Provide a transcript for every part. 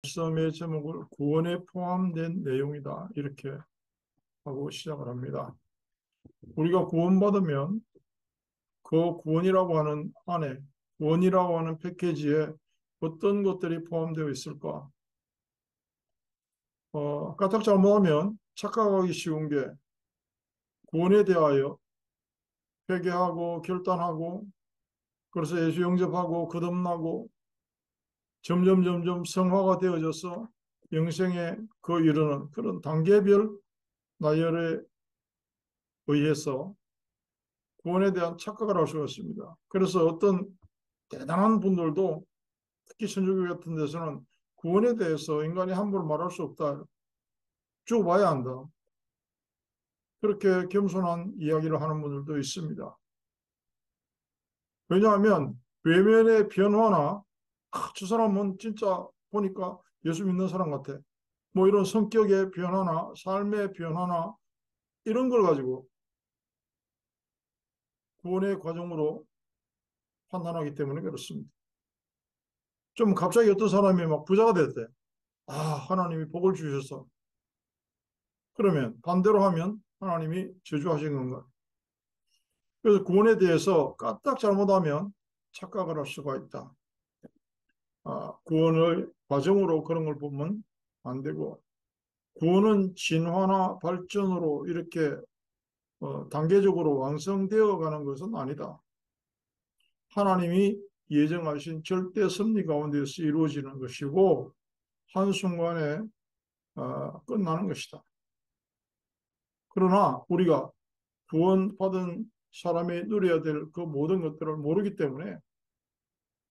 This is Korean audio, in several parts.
말씀의 제목을 구원에 포함된 내용이다, 이렇게 하고 시작을 합니다. 우리가 구원받으면 그 구원이라고 하는 안에, 구원이라고 하는 패키지에 어떤 것들이 포함되어 있을까? 까딱 잘못하면 착각하기 쉬운 게, 구원에 대하여 회개하고 결단하고, 그래서 예수 영접하고 거듭나고 점점 성화가 되어져서 영생에 그 이르는 그런 단계별 나열에 의해서 구원에 대한 착각을 할 수가 있습니다. 그래서 어떤 대단한 분들도, 특히 천주교 같은 데서는 구원에 대해서 인간이 함부로 말할 수 없다, 쭉 봐야 한다, 그렇게 겸손한 이야기를 하는 분들도 있습니다. 왜냐하면 외면의 변화나, 저 사람은 진짜 보니까 예수 믿는 사람 같아, 뭐 이런 성격의 변화나 삶의 변화나 이런 걸 가지고 구원의 과정으로 판단하기 때문에 그렇습니다. 좀 갑자기 어떤 사람이 막 부자가 됐대. 아, 하나님이 복을 주셔서. 그러면 반대로 하면 하나님이 저주하신 건가? 그래서 구원에 대해서 까딱 잘못하면 착각을 할 수가 있다. 구원의 과정으로 그런 걸 보면 안 되고, 구원은 진화나 발전으로 이렇게 단계적으로 완성되어 가는 것은 아니다. 하나님이 예정하신 절대 섭리 가운데서 이루어지는 것이고, 한순간에 끝나는 것이다. 그러나 우리가 구원받은 사람이 누려야 될 그 모든 것들을 모르기 때문에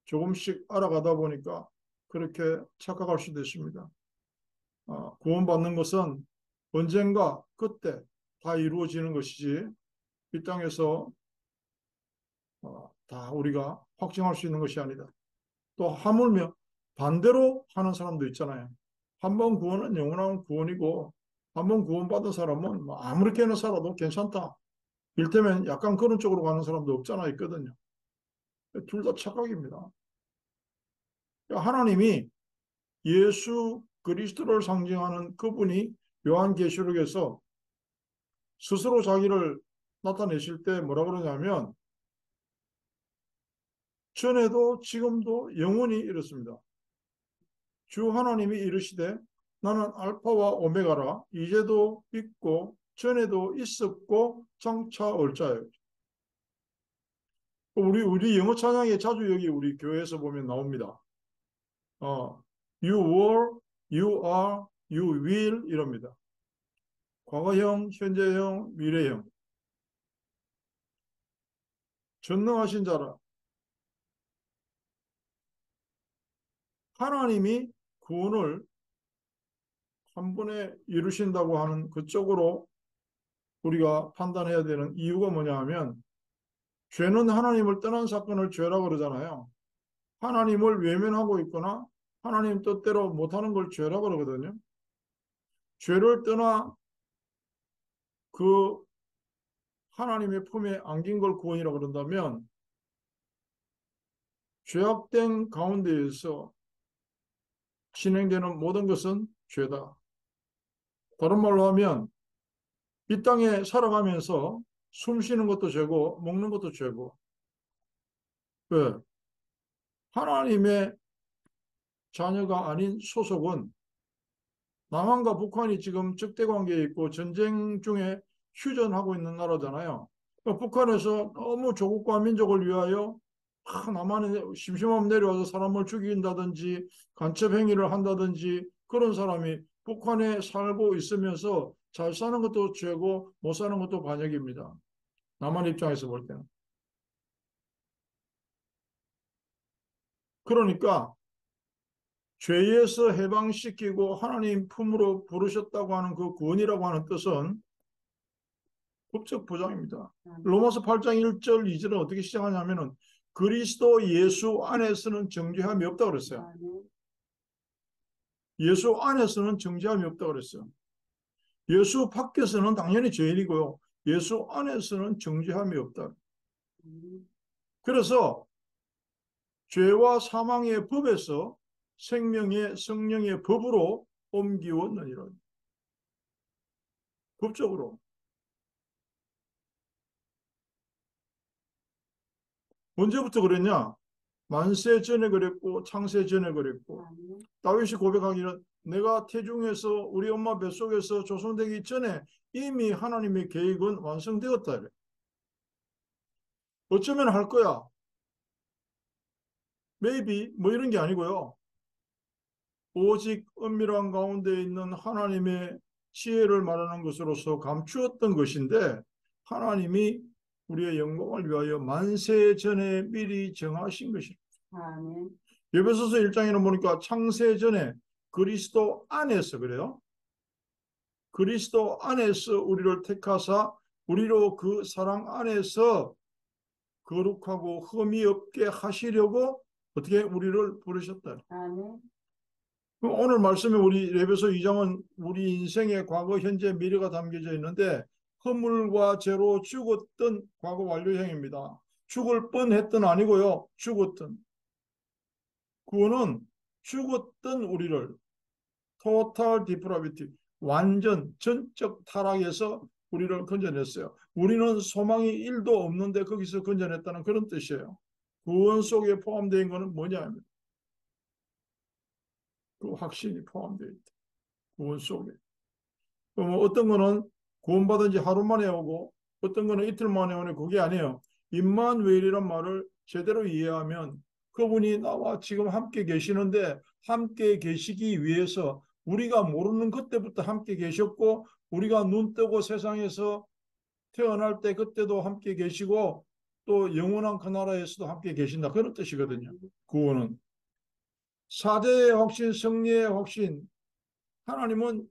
조금씩 알아가다 보니까 그렇게 착각할 수도 있습니다. 구원받는 것은 언젠가 그때 다 이루어지는 것이지, 이 땅에서 다 우리가 확증할 수 있는 것이 아니다. 또 하물며 반대로 하는 사람도 있잖아요. 한 번 구원은 영원한 구원이고, 한 번 구원받은 사람은 뭐 아무렇게나 살아도 괜찮다, 일테면 약간 그런 쪽으로 가는 사람도 없잖아 있거든요. 둘 다 착각입니다. 하나님이 예수 그리스도를 상징하는 그분이 요한계시록에서 스스로 자기를 나타내실 때 뭐라 그러냐면, 전에도 지금도 영원히 이렇습니다. 주 하나님이 이르시되 나는 알파와 오메가라, 이제도 있고 전에도 있었고 장차 올 자예요. 우리 영어 찬양에 자주 여기 우리 교회에서 보면 나옵니다. You were, you are, you will 이럽니다. 과거형, 현재형, 미래형. 전능하신 자라. 하나님이 구원을 한 번에 이루신다고 하는 그쪽으로 우리가 판단해야 되는 이유가 뭐냐 하면, 죄는 하나님을 떠난 사건을 죄라고 그러잖아요. 하나님을 외면하고 있거나 하나님 뜻대로 못하는 걸 죄라고 그러거든요. 죄를 떠나 그 하나님의 품에 안긴 걸 구원이라고 그런다면, 죄악된 가운데에서 진행되는 모든 것은 죄다. 다른 말로 하면 이 땅에 살아가면서 숨 쉬는 것도 죄고 먹는 것도 죄고. 왜? 하나님의 자녀가 아닌 소속은, 남한과 북한이 지금 적대 관계에 있고 전쟁 중에 휴전하고 있는 나라잖아요. 그러니까 북한에서 너무 조국과 민족을 위하여 남한에 심심하면 내려와서 사람을 죽인다든지 간첩 행위를 한다든지, 그런 사람이 북한에 살고 있으면서 잘 사는 것도 죄고 못 사는 것도 반역입니다. 남한 입장에서 볼 때는. 그러니까 죄에서 해방시키고 하나님 품으로 부르셨다고 하는 그 구원이라고 하는 뜻은 법적 보장입니다. 로마서 8장 1절 2절은 어떻게 시작하냐면은, 그리스도 예수 안에서는 정죄함이 없다 그랬어요. 예수 안에서는 정죄함이 없다 그랬어요. 예수 밖에서는 당연히 죄인이고요, 예수 안에서는 정죄함이 없다. 그래서 죄와 사망의 법에서 생명의 성령의 법으로 옮기었느니라. 법적으로. 언제부터 그랬냐? 만세 전에 그랬고 창세 전에 그랬고 다윗이 고백하기는 내가 태중에서 우리 엄마 뱃속에서 조성되기 전에 이미 하나님의 계획은 완성되었다. 어쩌면 할 거야. maybe 뭐 이런 게 아니고요. 오직 은밀한 가운데 있는 하나님의 지혜를 말하는 것으로서 감추었던 것인데 하나님이 우리의 영광을 위하여 만세 전에 미리 정하신 것이다. 아멘. 에베소서 1장에는 보니까 창세 전에 그리스도 안에서 그래요. 그리스도 안에서 우리를 택하사 우리로 그 사랑 안에서 거룩하고 흠이 없게 하시려고 어떻게 우리를 부르셨다. 아멘. 오늘 말씀에 우리 에베소 2장은 우리 인생의 과거, 현재, 미래가 담겨져 있는데 허물과 죄로 죽었던 과거 완료형입니다. 죽을 뻔했던 아니고요. 죽었던. 구원은 죽었던 우리를 total depravity, 완전 전적 타락에서 우리를 건져냈어요. 우리는 소망이 1도 없는데 거기서 건져냈다는 그런 뜻이에요. 구원 속에 포함되어 있는 것은 뭐냐? 그 확신이 포함되어 있다. 구원 속에. 어떤 거는 구원받은 지 하루 만에 오고 어떤 거는 이틀 만에 오는 그게 아니에요. 임마누엘이란 말을 제대로 이해하면 그분이 나와 지금 함께 계시는데 함께 계시기 위해서 우리가 모르는 그때부터 함께 계셨고 우리가 눈 뜨고 세상에서 태어날 때 그때도 함께 계시고 또 영원한 그 나라에서도 함께 계신다. 그런 뜻이거든요. 구원은. 4대의 확신, 승리의 확신. 하나님은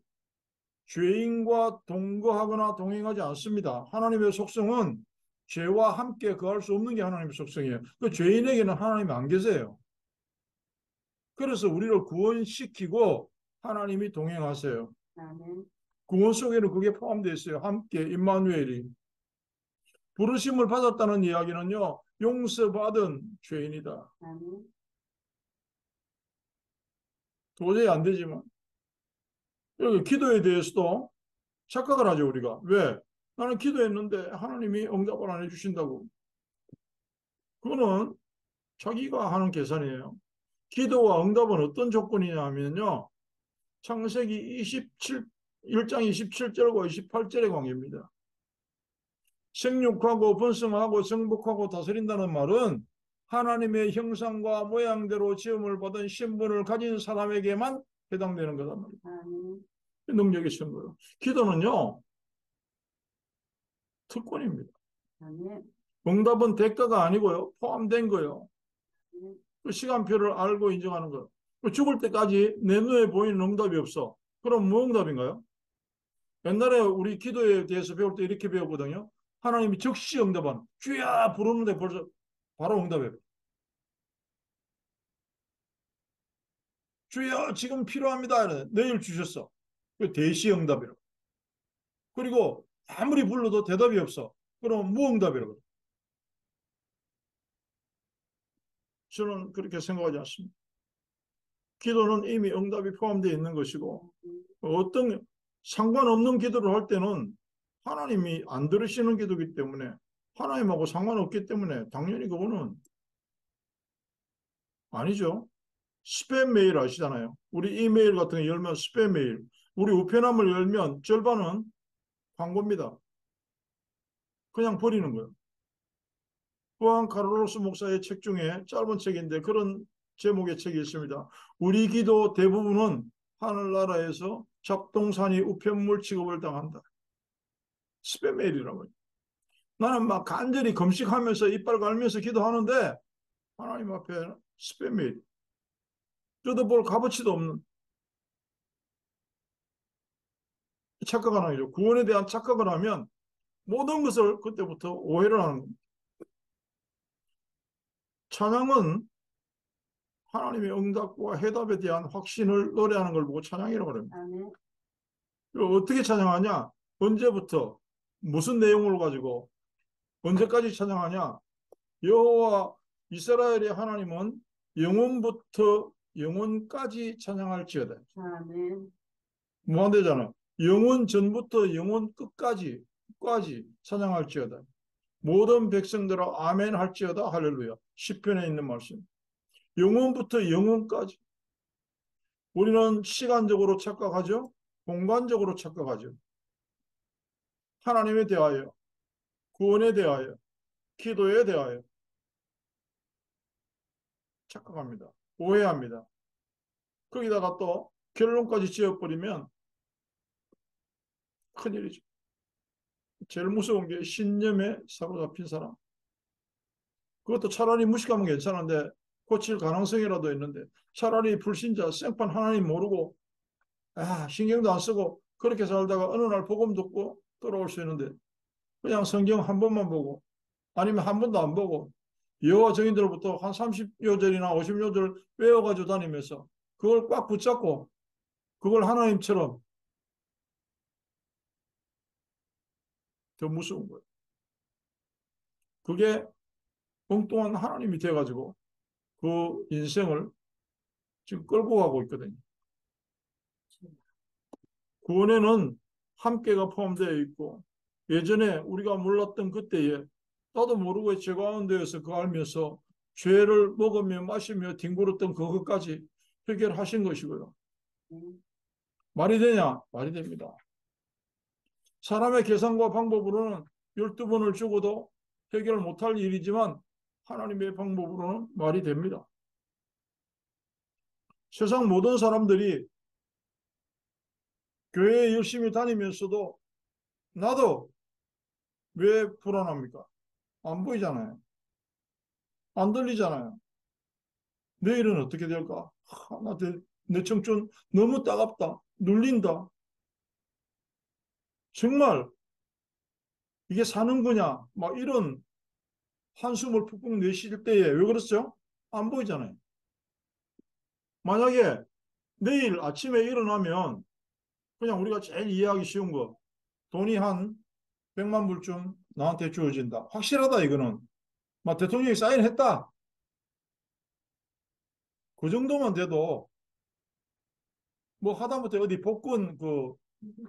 죄인과 동거하거나 동행하지 않습니다. 하나님의 속성은 죄와 함께 거할 수 없는 게 하나님의 속성이에요. 그 죄인에게는 하나님이 안 계세요. 그래서 우리를 구원시키고 하나님이 동행하세요. 구원 속에는 그게 포함되어 있어요. 함께 임마누엘이. 부르심을 받았다는 이야기는요. 용서받은 죄인이다. 도저히 안 되지만. 여기 기도에 대해서도 착각을 하죠, 우리가. 왜? 나는 기도했는데 하나님이 응답을 안 해주신다고. 그거는 자기가 하는 계산이에요. 기도와 응답은 어떤 조건이냐 하면요. 창세기 1장 27절과 28절의 관계입니다. 생육하고 번성하고 정복하고 다스린다는 말은 하나님의 형상과 모양대로 지음을 받은 신분을 가진 사람에게만 해당되는 거단 말이에요. 능력이 있는 거예요. 기도는요. 특권입니다. 응답은 대가가 아니고요. 포함된 거예요. 그 시간표를 알고 인정하는 거예요. 죽을 때까지 내 눈에 보이는 응답이 없어. 그럼 뭐 응답인가요? 옛날에 우리 기도에 대해서 배울 때 이렇게 배웠거든요. 하나님이 즉시 응답하는. 주야 부르는데 벌써 바로 응답해요. 주여 지금 필요합니다. 내일 주셨어. 그 대시 응답이라고. 그리고 아무리 불러도 대답이 없어. 그럼 무응답이라고. 저는 그렇게 생각하지 않습니다. 기도는 이미 응답이 포함되어 있는 것이고 어떤 상관없는 기도를 할 때는 하나님이 안 들으시는 기도이기 때문에 하나님하고 상관없기 때문에 당연히 그거는 아니죠. 스팸 메일 아시잖아요. 우리 이메일 같은 거 열면 스팸 메일. 우리 우편함을 열면 절반은 광고입니다. 그냥 버리는 거예요. 후안 카를로스 목사의 책 중에 짧은 책인데 그런 제목의 책이 있습니다. 우리 기도 대부분은 하늘나라에서 잡동사니 우편물 취급을 당한다. 스팸 메일이라고 해요. 나는 막 간절히 금식하면서 이빨 갈면서 기도하는데 하나님 앞에 스팸 메일. 뜯어볼 값어치도 없는 착각을 하는 거죠. 구원에 대한 착각을 하면 모든 것을 그때부터 오해를 하는 겁니다. 찬양은 하나님의 응답과 해답에 대한 확신을 노래하는 걸 보고 찬양이라고 합니다. 어떻게 찬양하냐? 언제부터? 무슨 내용을 가지고? 언제까지 찬양하냐? 여호와 이스라엘의 하나님은 영원부터 영혼까지 찬양할지어다. 아멘. 무한대잖아. 영혼 전부터 영혼 끝까지 찬양할지어다. 모든 백성들아 아멘 할지어다. 할렐루야. 시편에 있는 말씀. 영혼부터 영혼까지. 우리는 시간적으로 착각하죠. 공간적으로 착각하죠. 하나님에 대하여, 구원에 대하여, 기도에 대하여 착각합니다. 오해합니다. 거기다가 또 결론까지 지어버리면 큰일이죠. 제일 무서운 게 신념에 사로잡힌 사람. 그것도 차라리 무식하면 괜찮은데 고칠 가능성이라도 있는데 차라리 불신자 생판 하나님 모르고 신경도 안 쓰고 그렇게 살다가 어느 날 복음 듣고 돌아올 수 있는데 그냥 성경 한 번만 보고 아니면 한 번도 안 보고 여호와 증인들로부터 한 30여 절이나 50여 절 외워가지고 다니면서 그걸 꽉 붙잡고 그걸 하나님처럼 더 무서운 거예요. 그게 엉뚱한 하나님이 돼가지고 그 인생을 지금 끌고 가고 있거든요. 구원에는 함께가 포함되어 있고 예전에 우리가 몰랐던 그때에 나도 모르고 죄 가운데에서 그거 알면서 죄를 먹으며 마시며 뒹굴었던 그것까지 해결하신 것이고요. 말이 되냐? 말이 됩니다. 사람의 계산과 방법으로는 12번을 죽어도 해결 못할 일이지만 하나님의 방법으로는 말이 됩니다. 세상 모든 사람들이 교회에 열심히 다니면서도 나도 왜 불안합니까? 안 보이잖아요. 안 들리잖아요. 내일은 어떻게 될까? 내 청춘 너무 따갑다. 눌린다. 정말 이게 사는 거냐? 막 이런 한숨을 푹푹 내쉴 때에 왜 그렇죠? 안 보이잖아요. 만약에 내일 아침에 일어나면 그냥 우리가 제일 이해하기 쉬운 거 돈이 한 100만 불쯤 나한테 주어진다. 확실하다 이거는. 막 대통령이 사인했다. 그 정도만 돼도 뭐 하다못해 어디 복권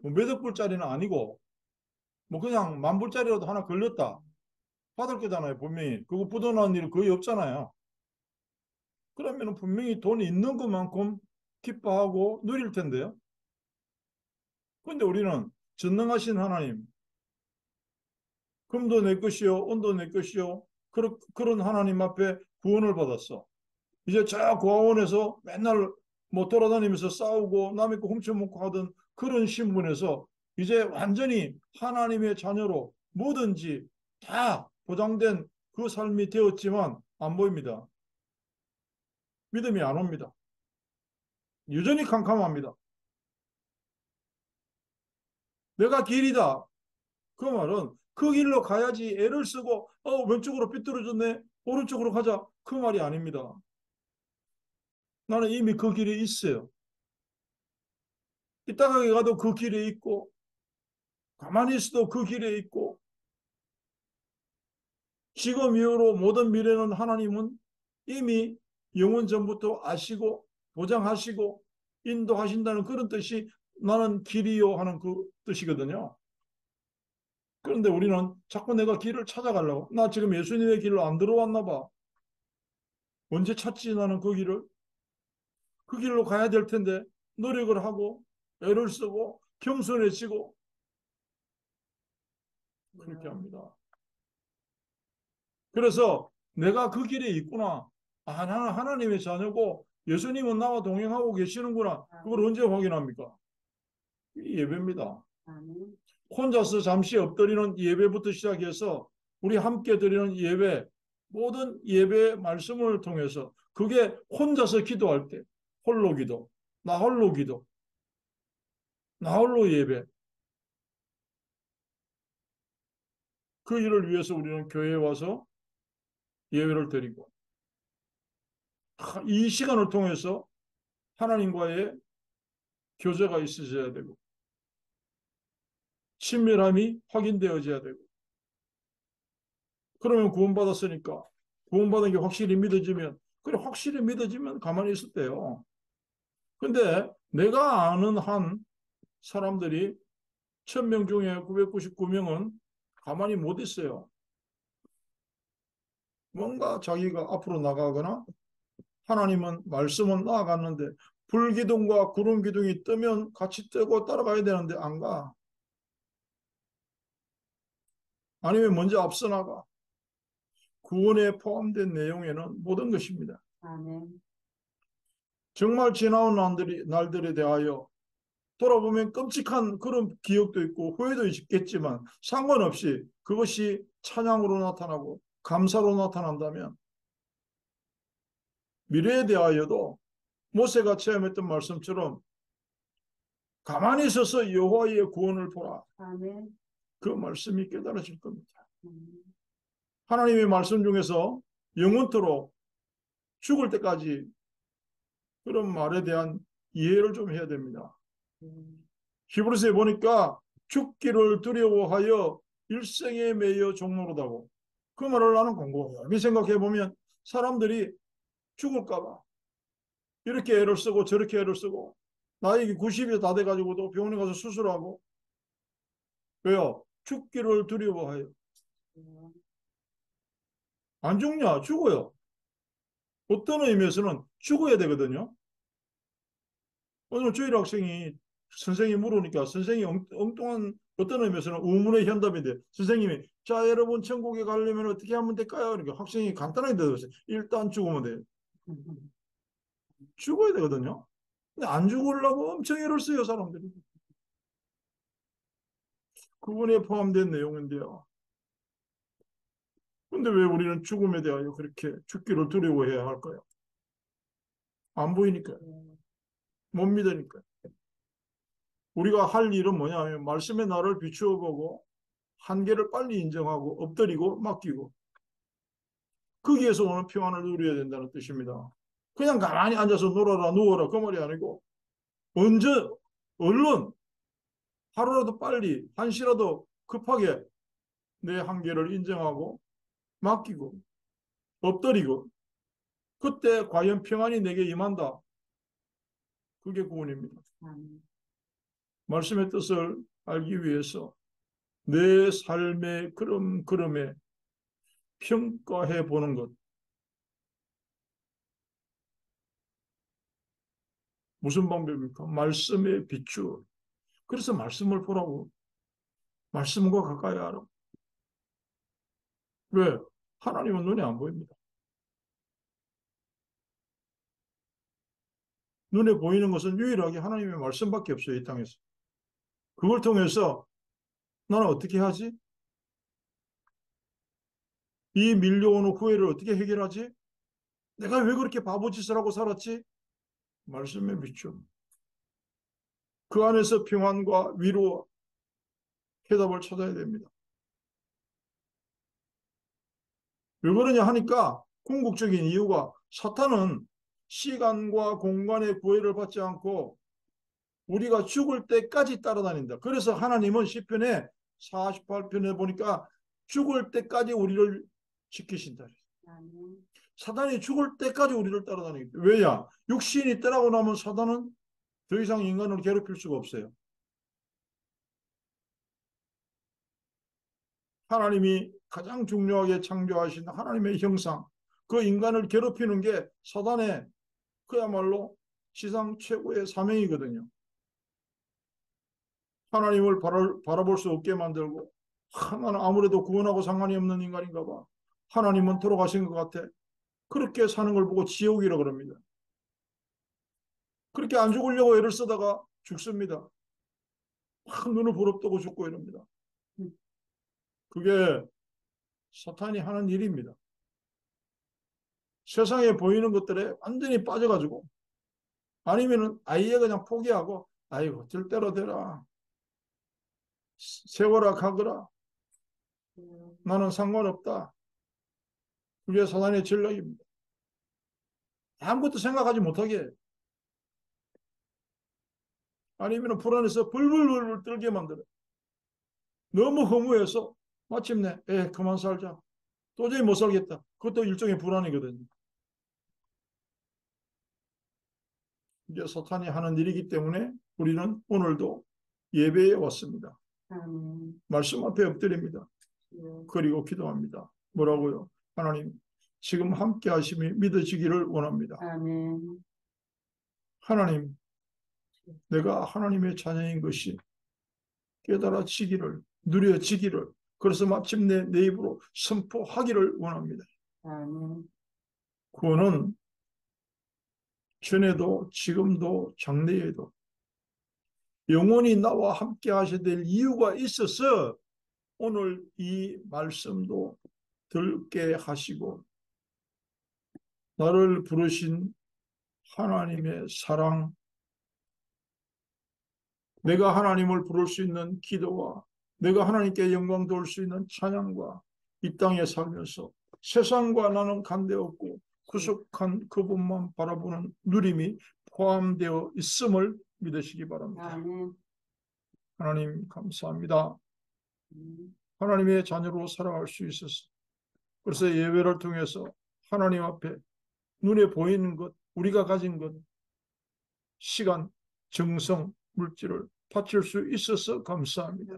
몇억 불짜리는 아니고 뭐 그냥 만 불짜리라도 하나 걸렸다. 받을 거잖아요, 분명히. 그거 부도난 일 거의 없잖아요. 그러면 분명히 돈이 있는 것만큼 기뻐하고 누릴 텐데요. 그런데 우리는 전능하신 하나님, 금도 내 것이요, 은도 내 것이요. 그런 하나님 앞에 구원을 받았어. 이제 저 고아원에서 맨날 뭐 돌아다니면서 싸우고 남의 거 훔쳐먹고 하던 그런 신분에서 이제 완전히 하나님의 자녀로 뭐든지 다 보장된 그 삶이 되었지만 안 보입니다. 믿음이 안 옵니다. 여전히 캄캄합니다. 내가 길이다. 그 말은 그 길로 가야지 애를 쓰고 왼쪽으로 삐뚤어졌네. 오른쪽으로 가자. 그 말이 아닙니다. 나는 이미 그 길에 있어요. 이따가 가도 그 길에 있고 가만히 있어도 그 길에 있고 지금 이후로 모든 미래는 하나님은 이미 영원 전부터 아시고 보장하시고 인도하신다는 그런 뜻이 나는 길이요 하는 그 뜻이거든요. 그런데 우리는 자꾸 내가 길을 찾아가려고. 나 지금 예수님의 길로 안 들어왔나 봐. 언제 찾지 나는 그 길을? 그 길로 가야 될 텐데 노력을 하고 애를 쓰고 겸손해지고 그렇게 합니다. 그래서 내가 그 길에 있구나. 나는 하나님의 자녀고 예수님은 나와 동행하고 계시는구나. 그걸 언제 확인합니까? 예배입니다. 혼자서 잠시 엎드리는 예배부터 시작해서 우리 함께 드리는 예배, 모든 예배 말씀을 통해서 그게 혼자서 기도할 때 홀로 기도, 나 홀로 기도, 나 홀로 예배. 그 일을 위해서 우리는 교회에 와서 예배를 드리고 이 시간을 통해서 하나님과의 교제가 있어져야 되고 친밀함이 확인되어져야 되고 그러면 구원받았으니까 구원받은 게 확실히 믿어지면 그래 확실히 믿어지면 가만히 있었대요. 근데 내가 아는 한 사람들이 1000명 중에 999명은 가만히 못 있어요. 뭔가 자기가 앞으로 나가거나 하나님은 말씀은 나아갔는데 불기둥과 구름 기둥이 뜨면 같이 뜨고 따라가야 되는데 안 가. 아니면 먼저 앞서 나가. 구원에 포함된 내용에는 모든 것입니다. 아멘. 정말 지나온 날들에 대하여 돌아보면 끔찍한 그런 기억도 있고 후회도 있겠지만 상관없이 그것이 찬양으로 나타나고 감사로 나타난다면 미래에 대하여도 모세가 체험했던 말씀처럼 가만히 서서 여호와의 구원을 보라. 아멘. 그 말씀이 깨달아질 겁니다. 음. 하나님의 말씀 중에서 영원토록 죽을 때까지 그런 말에 대한 이해를 좀 해야 됩니다. 음. 히브리서에 보니까 죽기를 두려워하여 일생에 매여 종로로다고 그 말을 나는 곰곰이 생각해 보면 사람들이 죽을까 봐 이렇게 애를 쓰고 저렇게 애를 쓰고 나이가 90이 다 돼가지고도 병원에 가서 수술하고 왜요? 죽기를 두려워하여. 음. 안 죽냐? 죽어요. 어떤 의미에서는 죽어야 되거든요. 오늘 주일 학생이 선생님이 물으니까 선생님이 엉뚱한 어떤 의미에서는 우문의 현답인데 선생님이 자 여러분 천국에 가려면 어떻게 하면 될까요? 그러니까 학생이 간단하게 대답했어요. 일단 죽으면 돼요. 죽어야 되거든요. 근데 안 죽으려고 엄청 애를 써요 사람들이. 그분에 포함된 내용인데요. 근데 왜 우리는 죽음에 대하여 그렇게 죽기를 두려워해야 할까요? 안 보이니까요. 못 믿으니까요. 우리가 할 일은 뭐냐면 말씀의 나를 비추어 보고 한계를 빨리 인정하고 엎드리고 맡기고 거기에서 오는 평안을 누려야 된다는 뜻입니다. 그냥 가만히 앉아서 놀아라 누워라 그 말이 아니고 언제 얼른 하루라도 빨리 한시라도 급하게 내 한계를 인정하고 맡기고 엎드리고 그때 과연 평안이 내게 임한다. 그게 구원입니다. 말씀의 뜻을 알기 위해서 내 삶의 걸음걸음에 평가해 보는 것. 무슨 방법입니까? 말씀의 비추. 그래서 말씀을 보라고. 말씀과 가까이 하라. 왜? 하나님은 눈에 안 보입니다. 눈에 보이는 것은 유일하게 하나님의 말씀밖에 없어요, 이 땅에서. 그걸 통해서 나는 어떻게 하지? 이 밀려오는 후회를 어떻게 해결하지? 내가 왜 그렇게 바보짓을 하고 살았지? 말씀의 비추. 그 안에서 평안과 위로와 해답을 찾아야 됩니다. 왜 그러냐 하니까 궁극적인 이유가 사탄은 시간과 공간의 구애를 받지 않고 우리가 죽을 때까지 따라다닌다. 그래서 하나님은 시편에 48편에 보니까 죽을 때까지 우리를 지키신다. 사단이 죽을 때까지 우리를 따라다니기 때문에. 왜냐? 육신이 떠나고 나면 사단은 더 이상 인간을 괴롭힐 수가 없어요. 하나님이 가장 중요하게 창조하신 하나님의 형상, 그 인간을 괴롭히는 게 사단의 그야말로 지상 최고의 사명이거든요. 하나님을 바라볼 수 없게 만들고 나는 아무래도 구원하고 상관이 없는 인간인가 봐. 하나님은 돌아가신 것 같아. 그렇게 사는 걸 보고 지옥이라 그럽니다. 그렇게 안 죽으려고 애를 쓰다가 죽습니다. 확 눈을 부릅뜨고 죽고 이럽니다. 그게 사탄이 하는 일입니다. 세상에 보이는 것들에 완전히 빠져가지고 아니면은 아예 그냥 포기하고 아이고 될 대로 되라. 세워라 가거라. 나는 상관없다. 그게 사단의 전략입니다. 아무것도 생각하지 못하게 아니면 불안해서 불불불 떨게 만들어. 너무 허무해서 마침내 그만 살자. 도저히 못 살겠다. 그것도 일종의 불안이거든요. 이제 사탄이 하는 일이기 때문에 우리는 오늘도 예배에 왔습니다. 아멘. 말씀 앞에 엎드립니다. 주여. 그리고 기도합니다. 뭐라고요? 하나님, 지금 함께 하심이 믿어지기를 원합니다. 아멘. 하나님, 내가 하나님의 자녀인 것이 깨달아지기를, 누려지기를, 그래서 마침내 내 입으로 선포하기를 원합니다. 아멘. 구원은 전에도 지금도 장래에도 영원히 나와 함께 하셔야 될 이유가 있어서 오늘 이 말씀도 듣게 하시고 나를 부르신 하나님의 사랑, 내가 하나님을 부를 수 있는 기도와 내가 하나님께 영광 돌 수 있는 찬양과 이 땅에 살면서 세상과 나는 관계없고 구속한 그분만 바라보는 누림이 포함되어 있음을 믿으시기 바랍니다. 아멘. 하나님 감사합니다. 음. 하나님의 자녀로 살아갈 수 있어서 그래서 예배를 통해서 하나님 앞에 눈에 보이는 것, 우리가 가진 것, 시간, 정성, 물질을 바칠 수 있어서 감사합니다.